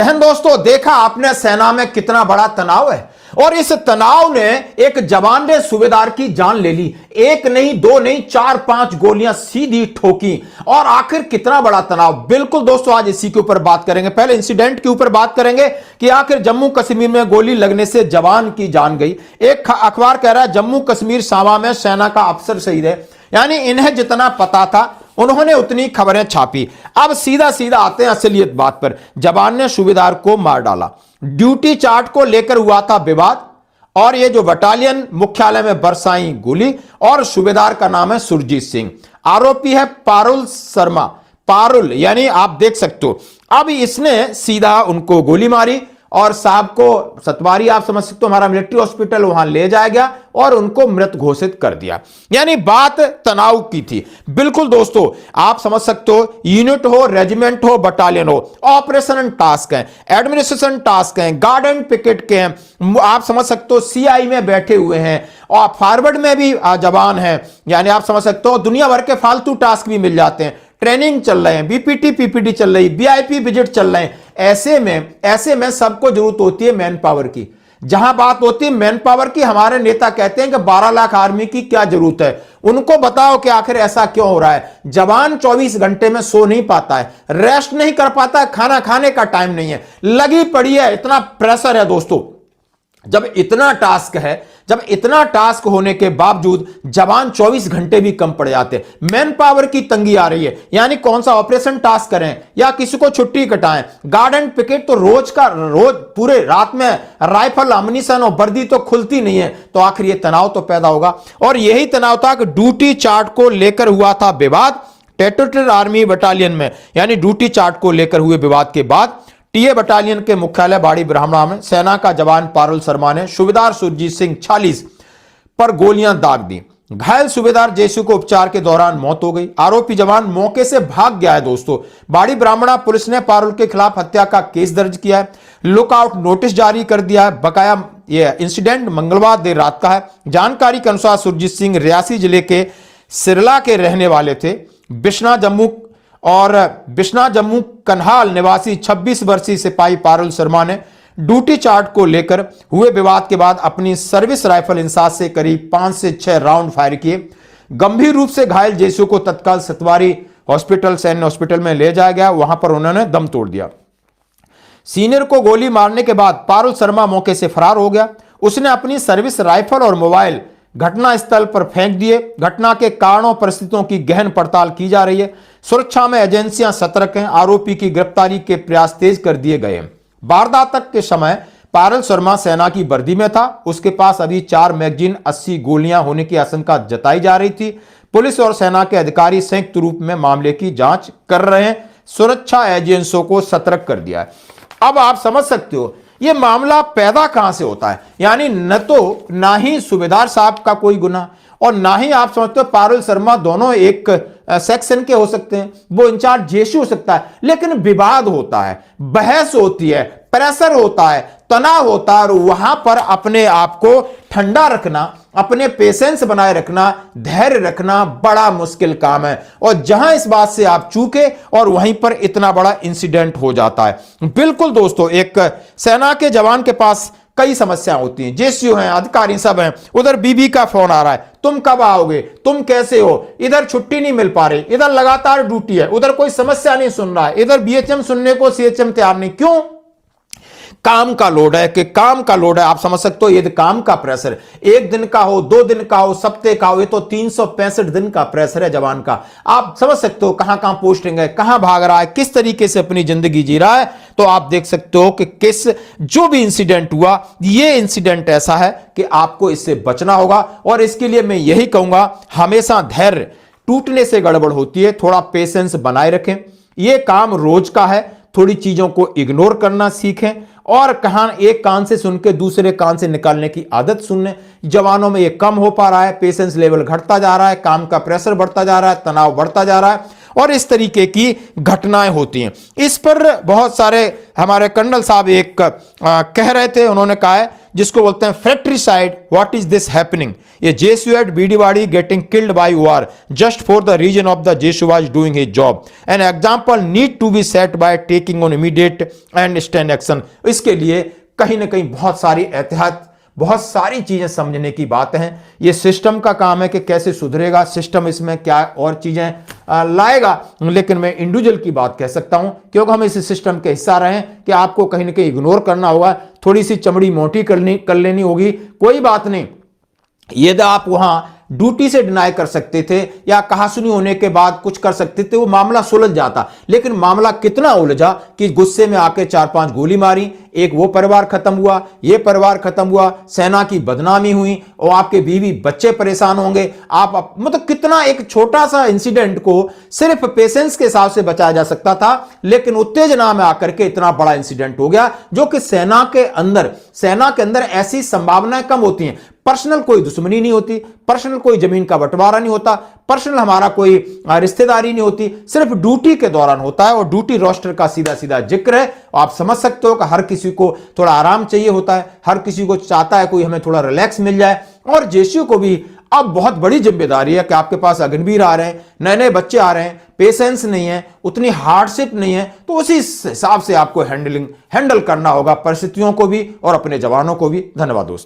बहन दोस्तों, देखा आपने सेना में कितना बड़ा तनाव है और इस तनाव ने एक जवान ने सूबेदार की जान ले ली। एक नहीं, दो नहीं, 4-5 गोलियां सीधी ठोकी। और आखिर कितना बड़ा तनाव। बिल्कुल दोस्तों, आज इसी के ऊपर बात करेंगे। पहले इंसिडेंट के ऊपर बात करेंगे कि आखिर जम्मू कश्मीर में गोली लगने से जवान की जान गई। एक अखबार कह रहा है जम्मू कश्मीर सावा में सेना का अफसर शहीद है, यानी इन्हें जितना पता था उन्होंने उतनी खबरें छापी। अब सीधा सीधा आते हैं असलियत बात पर। जवान ने सूबेदार को मार डाला। ड्यूटी चार्ट को लेकर हुआ था विवाद और ये जो बटालियन मुख्यालय में बरसाई गोली और सूबेदार का नाम है सुरजीत सिंह। आरोपी है पारुल शर्मा। पारुल यानी आप देख सकते हो। अब इसने सीधा उनको गोली मारी और साहब को सतवारी, आप समझ सकते हो, हमारा मिलिट्री हॉस्पिटल, वहां ले जाया गया और उनको मृत घोषित कर दिया। यानी बात तनाव की थी। बिल्कुल दोस्तों, आप समझ सकते हो, यूनिट हो, रेजिमेंट हो, बटालियन हो, ऑपरेशन टास्क है, एडमिनिस्ट्रेशन टास्क है, गार्ड एंड पिकेट के हैं, आप समझ सकते हो सीआई में बैठे हुए हैं और फॉरवर्ड में भी जवान है। यानी आप समझ सकते हो दुनिया भर के फालतू टास्क भी मिल जाते हैं। ट्रेनिंग चल रहे हैं, बीपीटी पीपीटी चल रही, वीआईपी विजिट चल रहे हैं। ऐसे में सबको जरूरत होती है मैन पावर की। जहां बात होती है मैन पावर की, हमारे नेता कहते हैं कि 12 लाख आर्मी की क्या जरूरत है। उनको बताओ कि आखिर ऐसा क्यों हो रहा है। जवान 24 घंटे में सो नहीं पाता है, रेस्ट नहीं कर पाता है, खाना खाने का टाइम नहीं है, लगी पड़ी है, इतना प्रेशर है दोस्तों। जब इतना टास्क होने के बावजूद जवान 24 घंटे भी कम पड़ जाते, मैन पावर की तंगी आ रही है। यानी कौन सा ऑपरेशन टास्क करें या किसी को छुट्टी कटाएं। गार्ड एंड पिकेट तो रोज पूरे रात में राइफल, अम्युनिशन और वर्दी तो खुलती नहीं है, तो आखिर ये तनाव तो पैदा होगा। और यही तनाव था कि ड्यूटी चार्ट को लेकर हुआ था विवाद टेरिटोरियल आर्मी बटालियन में। यानी ड्यूटी चार्ट को लेकर हुए विवाद के बाद टीए बटालियन के मुख्यालय बाड़ी ब्राह्मणा में सेना का जवान पारुल शर्मा ने सूबेदार सुरजीत सिंह 46 पर गोलियां दाग दी। घायल सूबेदार जयसू को उपचार के दौरान मौत हो गई। आरोपी जवान मौके से भाग गया है दोस्तों। बाड़ी ब्राह्मणा पुलिस ने पारुल के खिलाफ हत्या का केस दर्ज किया है, लुकआउट नोटिस जारी कर दिया है। बकाया यह इंसिडेंट मंगलवार देर रात का है। जानकारी के अनुसार सुरजीत सिंह रियासी जिले के सिरला के रहने वाले थे। बिश्ना जम्मू कन्हाल निवासी 26 वर्षीय सिपाही पारुल शर्मा ने ड्यूटी चार्ट को लेकर हुए विवाद के बाद अपनी सर्विस राइफल इंसास से करीब 5 से 6 राउंड फायर किए। गंभीर रूप से घायल जयसू को तत्काल सतवारी हॉस्पिटल, सैन्य हॉस्पिटल में ले जाया गया। वहां पर उन्होंने दम तोड़ दिया। सीनियर को गोली मारने के बाद पारुल शर्मा मौके से फरार हो गया। उसने अपनी सर्विस राइफल और मोबाइल घटनास्थल पर फेंक दिए। घटना के कारणों परिस्थितियों की गहन पड़ताल की जा रही है। सुरक्षा में एजेंसियां सतर्क हैं। आरोपी की गिरफ्तारी के प्रयास तेज कर दिए गए हैं। वारदात तक के समय पारुल शर्मा सेना की वर्दी में था। उसके पास अभी 4 मैगजीन, 80 गोलियां होने की आशंका जताई जा रही थी। पुलिस और सेना के अधिकारी संयुक्त रूप में मामले की जांच कर रहे हैं। सुरक्षा एजेंसियों को सतर्क कर दिया है। अब आप समझ सकते हो यह मामला पैदा कहां से होता है। यानी ना ही सूबेदार साहब का कोई गुनाह और ना ही आप समझते हो पारुल शर्मा, दोनों एक सेक्शन के हो सकते हैं, वो इंचार्ज जेसी हो सकता है, लेकिन विवाद होता है, बहस होती है, प्रेशर होता है, तनाव होता है और वहां पर अपने आप को ठंडा रखना, अपने पेशेंस बनाए रखना, धैर्य रखना बड़ा मुश्किल काम है। और जहां इस बात से आप चूके और वहीं पर इतना बड़ा इंसिडेंट हो जाता है। बिल्कुल दोस्तों, एक सेना के जवान के पास कई समस्याएं होती हैं, जेसीओ हैं, अधिकारी सब हैं। उधर बीबी का फोन आ रहा है, तुम कब आओगे, तुम कैसे हो, इधर छुट्टी नहीं मिल पा रही, इधर लगातार ड्यूटी है, उधर कोई समस्या नहीं सुन रहा है, इधर बीएचएम सुनने को सीएचएम तैयार नहीं। क्यों? काम का लोड है। आप समझ सकते हो, ये काम का प्रेशर, 1 दिन का हो, 2 दिन का हो, सप्ताह का हो, ये तो 365 दिन का प्रेशर है जवान का। आप समझ सकते हो कहां कहां पोस्टिंग है, कहां भाग रहा है, किस तरीके से अपनी जिंदगी जी रहा है। तो आप देख सकते हो कि जो भी इंसिडेंट हुआ, ये इंसिडेंट ऐसा है कि आपको इससे बचना होगा। और इसके लिए मैं यही कहूंगा, हमेशा धैर्य टूटने से गड़बड़ होती है, थोड़ा पेशेंस बनाए रखें। यह काम रोज का है, थोड़ी चीजों को इग्नोर करना सीखें और कहां एक कान से सुन के दूसरे कान से निकालने की आदत सुनने। जवानों में यह कम हो पा रहा है, पेशेंस लेवल घटता जा रहा है, काम का प्रेशर बढ़ता जा रहा है, तनाव बढ़ता जा रहा है और इस तरीके की घटनाएं होती हैं। इस पर बहुत सारे हमारे कर्नल साहब एक कह रहे थे, उन्होंने कहा है जिसको बोलते हैं fratricide, what is this happening, ये जेसुएट बीडीवाड़ी getting killed by war just for the reason of the जेसुआज doing his job, an example need to be set by taking on immediate and stand action. इसके लिए कहीं ना कहीं बहुत सारी एहतियात, बहुत सारी चीजें समझने की बात है। ये सिस्टम का काम है कि कैसे सुधरेगा सिस्टम, इसमें क्या और चीजें लाएगा, लेकिन मैं इंडिविजुअल की बात कह सकता हूं क्योंकि हम इस सिस्टम के हिस्सा रहे हैं कि आपको कहीं ना कहीं इग्नोर करना होगा, थोड़ी सी चमड़ी मोटी कर लेनी होगी, कोई बात नहीं। यदि आप वहां ड्यूटी से डिनाई कर सकते थे या कहासुनी होने के बाद कुछ कर सकते थे, वो मामला सुलझ जाता, लेकिन मामला कितना उलझा कि गुस्से में आके 4-5 गोली मारी, एक वो परिवार खत्म हुआ, ये परिवार खत्म हुआ, सेना की बदनामी हुई और आपके बीवी बच्चे परेशान होंगे। आप मतलब कितना एक छोटा सा इंसिडेंट को सिर्फ पेशेंस के हिसाब से बचाया जा सकता था, लेकिन उत्तेजना में आकर के इतना बड़ा इंसिडेंट हो गया, जो कि सेना के अंदर ऐसी संभावनाएं कम होती हैं। पर्सनल कोई दुश्मनी नहीं होती, पर्सनल कोई जमीन का बंटवारा नहीं होता, पर्सनल हमारा कोई रिश्तेदारी नहीं होती, सिर्फ ड्यूटी के दौरान होता है और ड्यूटी रोस्टर का सीधा सीधा जिक्र है। आप समझ सकते हो कि हर किसी को थोड़ा आराम चाहिए होता है, हर किसी को चाहता है कोई हमें थोड़ा रिलैक्स मिल जाए, और जेसीयू को भी अब बहुत बड़ी जिम्मेदारी है कि आपके पास अग्निवीर आ रहे हैं, नए नए बच्चे आ रहे हैं, पेशेंस नहीं है, उतनी हार्डशिप नहीं है, तो उसी हिसाब से आपको हैंडल करना होगा परिस्थितियों को भी और अपने जवानों को भी। धन्यवाद दोस्तों।